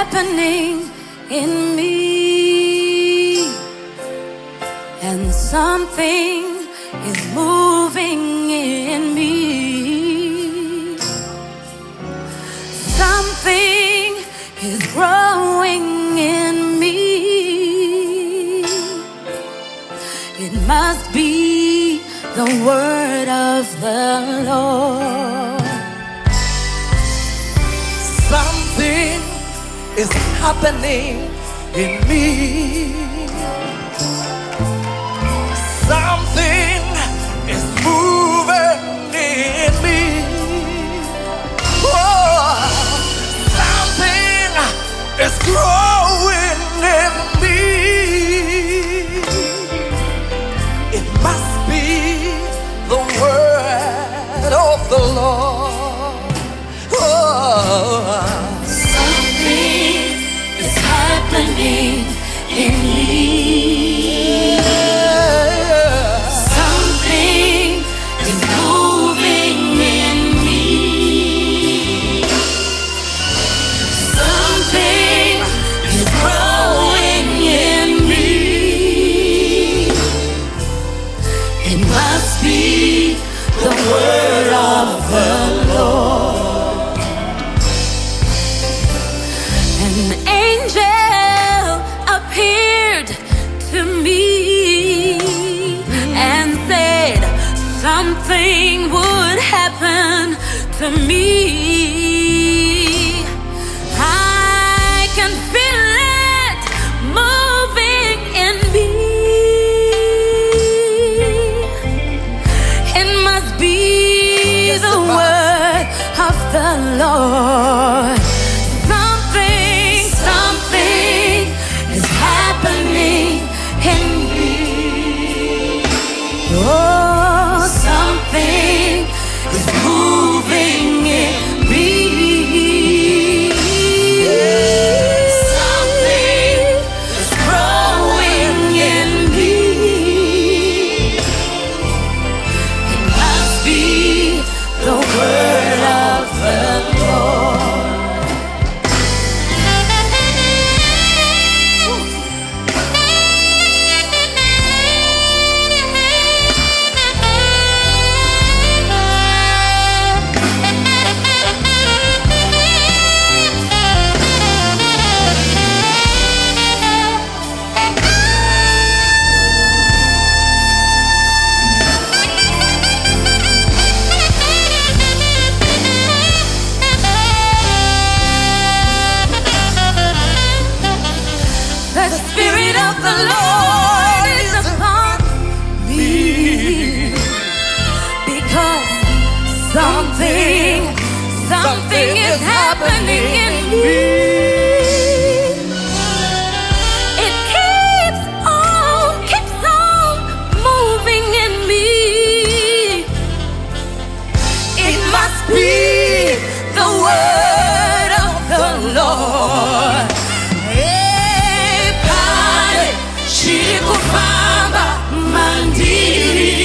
happening in me, and something is moving in me. Something is growing in me. It must be the word of the Lord. Something is happening in me. Something is moving in me. Oh, something is growing in me. It must be the word of the Lord. Oh, something is happening in me. Something is moving in me. Something is growing in me. It must be the word of the Lord. An angel appeared to me and said something would happen to me. I can feel it moving in me. It must be the word of the Lord. Something is happening in me. Oh, something is moving in me. Something is growing in me. It must be the word of the Lord. The Spirit of the Lord is upon me, because something is happening in me. It keeps on moving in me. It must be the word of the Lord. Chikufamba mandiri.